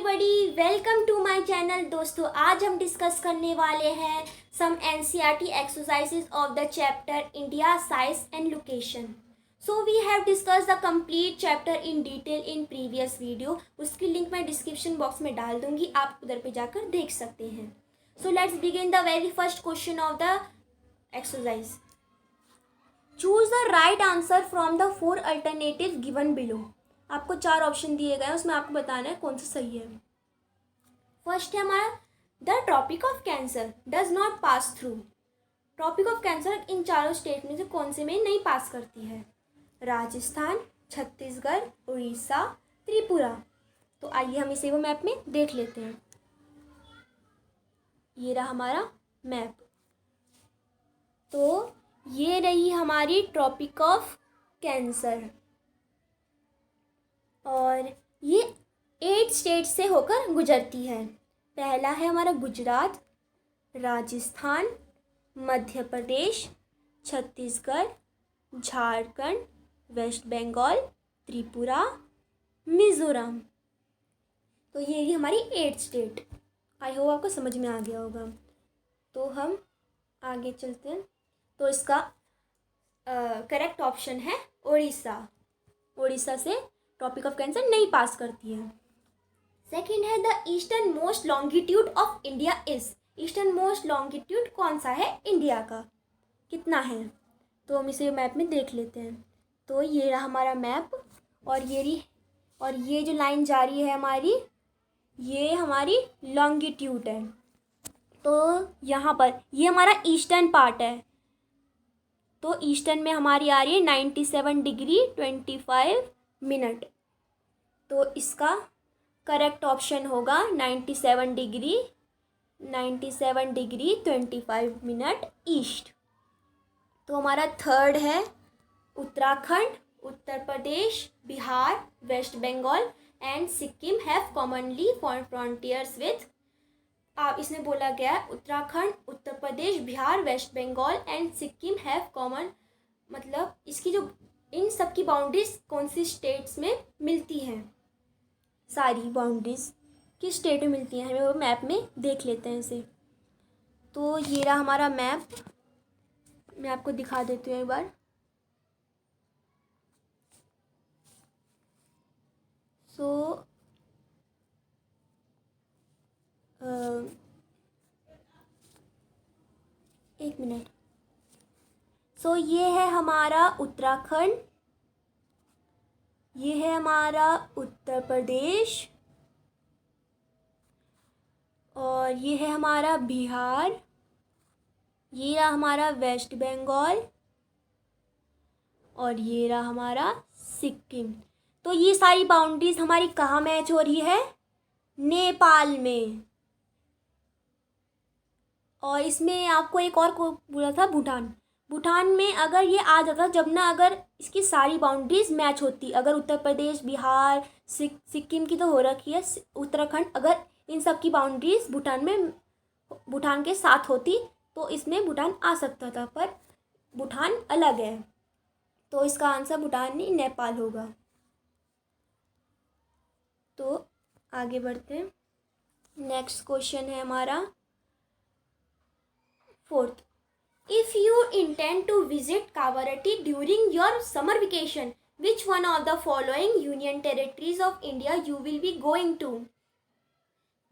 Everybody, welcome to my channel. दोस्तों, आज हम डिस्कस करने वाले हैं some NCERT exercises of the chapter India size and location. So we have discuss the complete chapter in detail in previous video. उसकी link मैं description box में डाल दूंगी, आप उधर पे जाकर देख सकते हैं। So let's begin the very first question of the exercise. Choose the right answer from the 4 alternative given below. आपको 4 ऑप्शन दिए गए हैं, उसमें आपको बताना है कौन सा सही है। फर्स्ट है हमारा the tropic of cancer does not pass through. Tropic of cancer इन चारों स्टेट में से कौन से में नहीं पास करती है? राजस्थान, छत्तीसगढ़, उड़ीसा, त्रिपुरा। तो आइए हम इसे वो मैप में देख लेते हैं। ये रहा हमारा मैप। तो ये रही हमारी ट्रॉपिक ऑफ कैंसर और ये 8 स्टेट से होकर गुजरती है। पहला है हमारा गुजरात, राजस्थान, मध्य प्रदेश, छत्तीसगढ़, झारखंड, वेस्ट बंगाल, त्रिपुरा, मिज़ोरम। तो ये रही हमारी 8 स्टेट। आई होप आपको समझ में आ गया होगा। तो हम आगे चलते हैं। तो इसका करेक्ट ऑप्शन है उड़ीसा। उड़ीसा से ट्रॉपिक ऑफ कैंसर नहीं पास करती है। सेकंड है the eastern most longitude of India is. Eastern most longitude कौन सा है इंडिया का, कितना है? तो हम इसे मैप में देख लेते हैं। तो ये रहा हमारा मैप और ये जो लाइन जा रही है हमारी, ये हमारी लॉन्गिट्यूड है। तो यहाँ पर ये हमारा ईस्टर्न पार्ट है। तो ईस्टर्न में हमारी आ रही है 97 डिग्री 25 मिनट। तो इसका करेक्ट ऑप्शन होगा 97 डिग्री 25 मिनट ईस्ट। तो हमारा थर्ड है Uttarakhand, Uttar Pradesh, Bihar, west Bengal and Sikkim have commonly frontiers with. आप इसमें बोला गया है Uttarakhand, Uttar Pradesh, Bihar, west Bengal and Sikkim have common, मतलब इसकी जो इन सब की बाउंड्रीज कौन सी स्टेट्स में मिलती हैं? सारी बाउंड्रीज किस स्टेट में मिलती हैं, हमें वो मैप में देख लेते हैं इसे। तो ये रहा हमारा मैप, मैं आपको दिखा देती हूँ एक बार। सो एक मिनट। सो ये है हमारा उत्तराखंड, ये है हमारा उत्तर प्रदेश और ये है हमारा बिहार, ये रहा हमारा वेस्ट बंगाल और ये रहा हमारा सिक्किम। तो ये सारी बाउंड्रीज हमारी कहाँ मैच हो रही है? नेपाल में। और इसमें आपको एक और को बोला था भूटान। भूटान में अगर ये आ जाता जब ना, अगर इसकी सारी बाउंड्रीज मैच होती, अगर उत्तर प्रदेश, बिहार, सिक्किम की तो हो रखी है, उत्तराखंड, अगर इन सब की बाउंड्रीज भूटान के साथ होती तो इसमें भूटान आ सकता था, पर भूटान अलग है। तो इसका आंसर भूटान नहीं, नेपाल होगा। तो आगे बढ़ते हैं। नेक्स्ट क्वेश्चन है हमारा 4th। If you intend to visit Kavaratti during your summer vacation, which one of the following union territories of India you will be going to?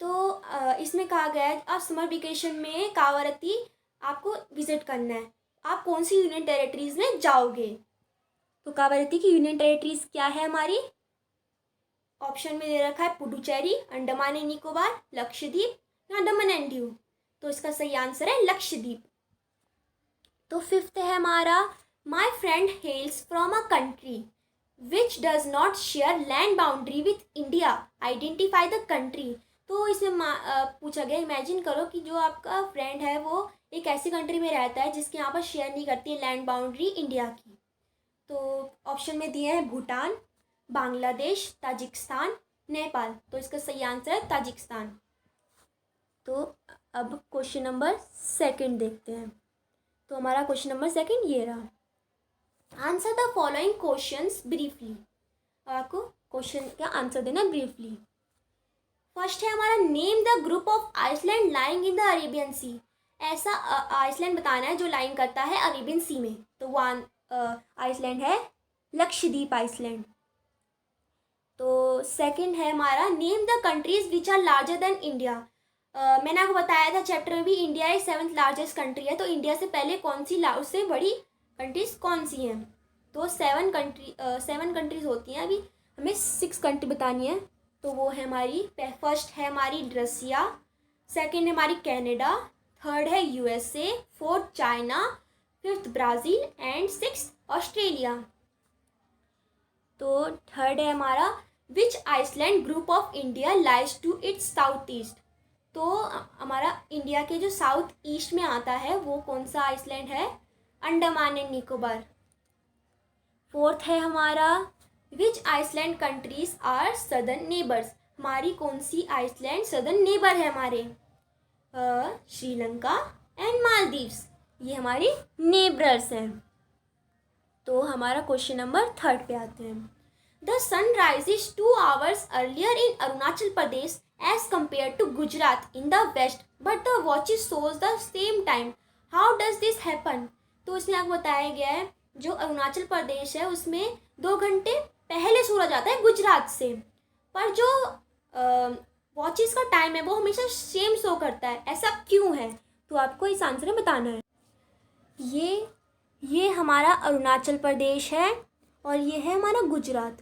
तो इसमें कहा गया है आप समर वेकेशन में कावरत्ती आपको विजिट करना है, आप कौन सी यूनियन टेरिटरीज में जाओगे? तो कावरत्ती की यूनियन टेरिटरीज क्या है हमारी? ऑप्शन में दे रखा है पुडुचेरी, अंडमान एंड निकोबार, लक्षद्वीप या दमन एंड दीव। तो इसका सही आंसर है लक्षद्वीप। तो 5th है हमारा my friend हेल्स from a country which does not share land boundary with India, identify the country. तो इसमें पूछा गया, इमेजिन करो कि जो आपका फ्रेंड है वो एक ऐसी कंट्री में रहता है जिसके यहाँ पर शेयर नहीं करती है लैंड बाउंड्री इंडिया की। तो ऑप्शन में दिए हैं भूटान, बांग्लादेश, ताजिकिस्तान, नेपाल। तो इसका सही आंसर है ताजिकिस्तान। तो अब क्वेश्चन नंबर 2 देखते हैं। तो हमारा क्वेश्चन नंबर 2 ये रहा। Answer the following questions briefly. आपको क्वेश्चन का आंसर देना ब्रीफली। फर्स्ट है हमारा name the group of island lying in the Arabian sea. ऐसा आइसलैंड बताना है जो लाइंग करता है अरेबियन सी में, तो वो आइसलैंड है लक्षद्वीप आइसलैंड। तो सेकंड है हमारा name the countries which are larger than India. मैंने आपको बताया था चैप्टर में भी, इंडिया एक 7th लार्जेस्ट कंट्री है, तो इंडिया से पहले कौन सी उससे बड़ी कंट्रीज कौन सी हैं? तो 7 कंट्रीज होती हैं, अभी हमें 6 कंट्री बतानी है। तो वो है हमारी, फर्स्ट है हमारी रसिया, सेकंड है हमारी कनाडा, थर्ड है USA, fourth China, fifth Brazil and 6th Australia. तो थर्ड है हमारा which island group of India lies to its south east. तो हमारा इंडिया के जो साउथ ईस्ट में आता है वो कौन सा आइसलैंड है? अंडमान एंड निकोबार। फोर्थ है हमारा which island countries are southern neighbours. हमारी कौन सी आइसलैंड सदर्न नेबर है हमारे? श्रीलंका एंड मालदीव्स, ये हमारी नेबर्स हैं। तो हमारा क्वेश्चन नंबर 3 पे आते हैं। The sun rises 2 hours earlier in Arunachal Pradesh as compare to Gujarat in the west, but the watches shows the same time, how does this happen. तो इसमें आपको बताया गया है जो अरुणाचल प्रदेश है उसमें 2 घंटे पहले सूरज आता है गुजरात से, पर जो वॉचेस का टाइम है वो हमेशा सेम शो करता है, ऐसा क्यों है? तो आपको इस आंसर में बताना है। ये हमारा अरुणाचल प्रदेश है और ये है हमारा गुजरात।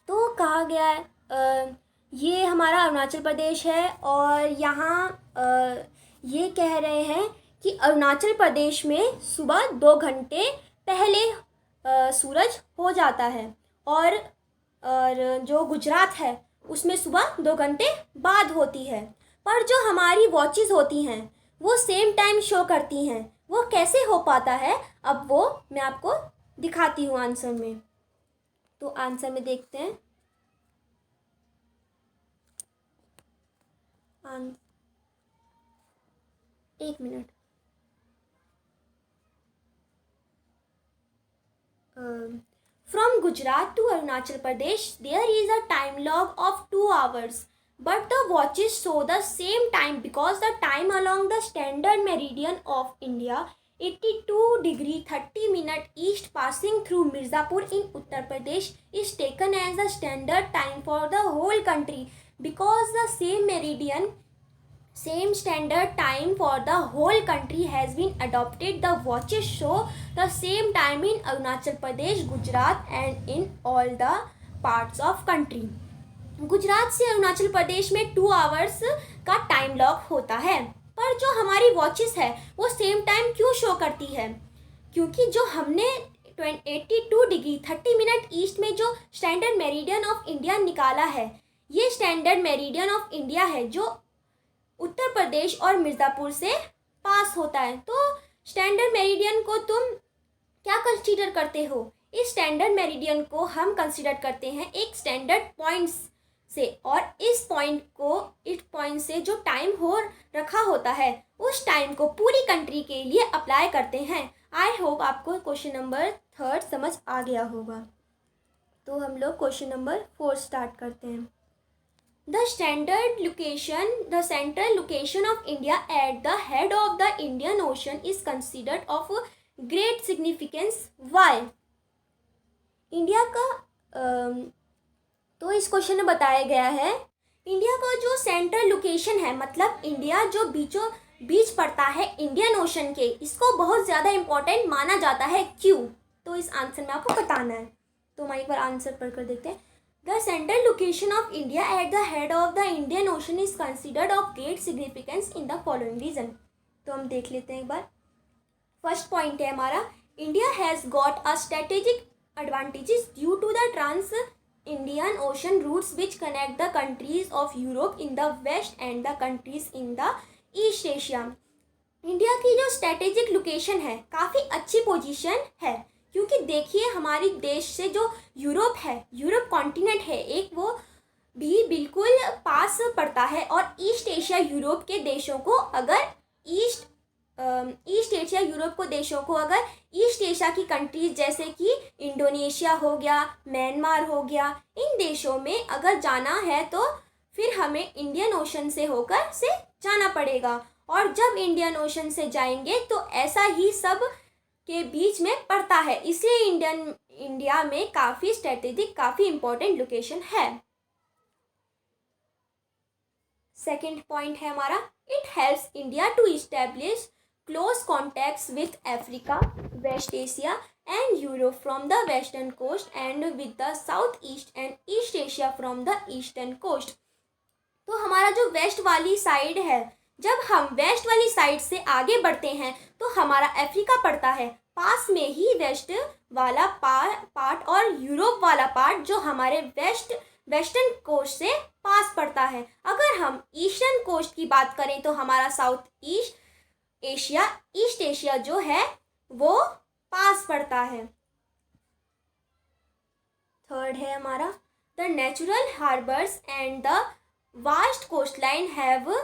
तो कहा गया है ये हमारा अरुणाचल प्रदेश है और यहाँ ये कह रहे हैं कि अरुणाचल प्रदेश में सुबह 2 घंटे पहले सूरज हो जाता है और जो गुजरात है उसमें सुबह 2 घंटे बाद होती है। पर जो हमारी वॉचेस होती हैं वो सेम टाइम शो करती हैं, वो कैसे हो पाता है? अब वो मैं आपको दिखाती हूँ आंसर में। तो आंसर में देखते हैं। एक minute. From Gujarat to Arunachal Pradesh, there is a time log of 2 hours, but the watches show the same time because the time along the standard meridian of India, 82 degree 30 minute east, passing through Mirzapur in Uttar Pradesh, is taken as the standard time for the whole country. Because the same standard time for the whole country has been adopted, the watches show the same time in Arunachal Pradesh, Gujarat and in all the parts of country. Gujarat से अरुणाचल प्रदेश में 2 hours का time log होता है, पर जो हमारी watches है वो सेम टाइम क्यों शो करती है? क्योंकि जो हमने 82 डिग्री 30 मिनट ईस्ट में जो स्टैंडर्ड मेरिडियन ऑफ इंडिया निकाला है, ये स्टैंडर्ड मेरिडियन ऑफ इंडिया है जो उत्तर प्रदेश और मिर्ज़ापुर से पास होता है। तो स्टैंडर्ड मेरिडियन को तुम क्या कंसीडर करते हो? इस स्टैंडर्ड मेरिडियन को हम कंसीडर करते हैं एक स्टैंडर्ड पॉइंट्स से, और इस पॉइंट से जो टाइम हो रखा होता है उस टाइम को पूरी कंट्री के लिए अप्लाई करते हैं। आई होप आपको क्वेश्चन नंबर 3 समझ आ गया होगा। तो हम लोग क्वेश्चन नंबर 4 स्टार्ट करते हैं। The central location of India at the head of the Indian Ocean is considered of great significance. Why? India का तो इस क्वेश्चन में बताया गया है इंडिया का जो सेंट्रल लोकेशन है, मतलब इंडिया जो बीच पड़ता है इंडियन ओशन के, इसको बहुत ज़्यादा इम्पोर्टेंट माना जाता है। क्यों? तो इस आंसर में आपको बताना है। तो हम एक बार आंसर पढ़कर देखते हैं। The central location of India at the head of the Indian Ocean is considered of great significance in the following reason. तो हम देख लेते हैं एक बार। फर्स्ट पॉइंट है हमारा, India has got a strategic advantages due to the trans-Indian Ocean routes which connect the countries of Europe in the west and the countries in the East Asia. India की जो strategic location है काफ़ी अच्छी position है, क्योंकि देखिए हमारी देश से जो यूरोप है, यूरोप कॉन्टिनेंट है एक, वो भी बिल्कुल पास पड़ता है। और ईस्ट एशिया यूरोप के देशों को अगर ईस्ट एशिया यूरोप को देशों को अगर ईस्ट एशिया की कंट्रीज जैसे कि इंडोनेशिया हो गया, म्यांमार हो गया, इन देशों में अगर जाना है तो फिर हमें इंडियन ओशन से होकर से जाना पड़ेगा। और जब इंडियन ओशन से जाएंगे तो ऐसा ही सब के बीच में पड़ता है, इसलिए इंडिया में काफ़ी स्ट्रेटेजिक, काफ़ी इंपॉर्टेंट लोकेशन है। सेकेंड पॉइंट है हमारा, it helps India to establish close contacts with Africa, West Asia and Europe from the western coast and with the south east and East Asia from the eastern coast. तो हमारा जो waste वाली side है, जब हम waste वाली side से आगे बढ़ते हैं तो हमारा अफ्रीका पड़ता है, पास में ही वेस्ट वाला पार्ट और यूरोप वाला पार्ट जो हमारे वेस्टर्न कोस्ट से पास पड़ता है। अगर हम ईस्टर्न कोस्ट की बात करें तो हमारा साउथ ईस्ट एशिया जो है वो पास पड़ता है। थर्ड है हमारा, the natural harbours and the vast coastline have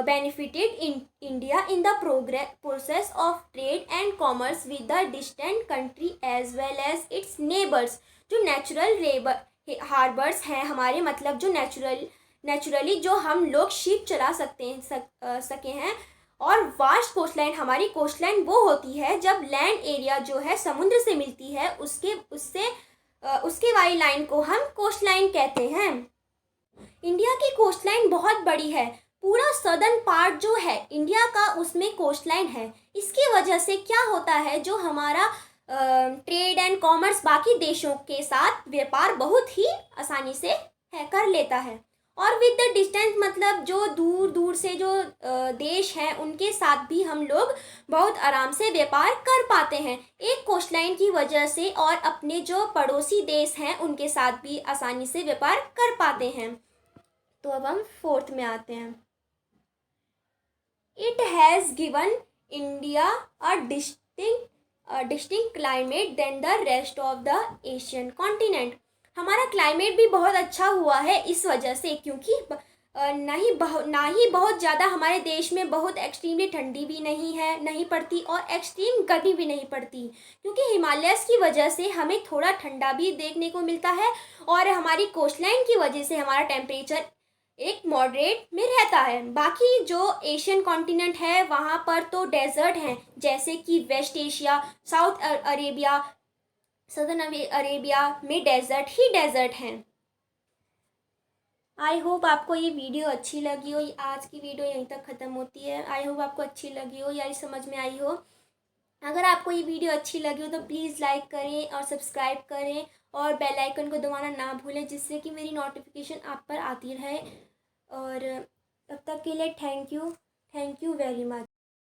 benefited in India in the process of trade and commerce with the distant country as well as its neighbors। जो natural harbours हैं हमारे, मतलब जो नेचुरली जो हम लोग शिप चला सके हैं, और वास्ट कोस्टलाइन, हमारी कोस्टलाइन वो होती है जब लैंड एरिया जो है समुद्र से मिलती है, उसके वाली लाइन को हम कोस्टलाइन कहते हैं। इंडिया की कोस्टलाइन बहुत बड़ी है, पूरा सदर्न पार्ट जो है इंडिया का उसमें कोस्टलाइन है। इसकी वजह से क्या होता है, जो हमारा ट्रेड एंड कॉमर्स बाकी देशों के साथ व्यापार बहुत ही आसानी से कर लेता है। और विद द डिस्टेंस, मतलब जो दूर दूर से जो देश हैं उनके साथ भी हम लोग बहुत आराम से व्यापार कर पाते हैं एक कोस्टलाइन की वजह से, और अपने जो पड़ोसी देश हैं उनके साथ भी आसानी से व्यापार कर पाते हैं। तो अब हम फोर्थ में आते हैं। It has given India a distinct climate than the rest of the Asian continent। हमारा क्लाइमेट भी बहुत अच्छा हुआ है इस वजह से, क्योंकि ना ही बहुत ज़्यादा हमारे देश में बहुत एक्सट्रीमली ठंडी भी नहीं पड़ती और एक्सट्रीम गर्मी भी नहीं पड़ती, क्योंकि हिमालयस की वजह से हमें थोड़ा ठंडा भी देखने को मिलता है, और हमारी कोस्टलाइन की वजह से हमारा टेम्परेचर एक मॉडरेट में रहता है। बाकी जो एशियन कॉन्टिनेंट है वहाँ पर तो डेजर्ट हैं, जैसे कि West Asia, South Arabia, southern Arabia में डेजर्ट ही डेजर्ट हैं। आई होप आपको ये वीडियो अच्छी लगी हो। आज की वीडियो यहीं तक ख़त्म होती है। आई होप आपको अच्छी लगी हो या समझ में आई हो। अगर आपको ये वीडियो अच्छी लगी हो तो प्लीज़ लाइक करें और सब्सक्राइब करें और बेल आइकन को दबाना ना भूलें, जिससे कि मेरी नोटिफिकेशन आप पर आती रहे। और तब तक के लिए थैंक यू वेरी मच।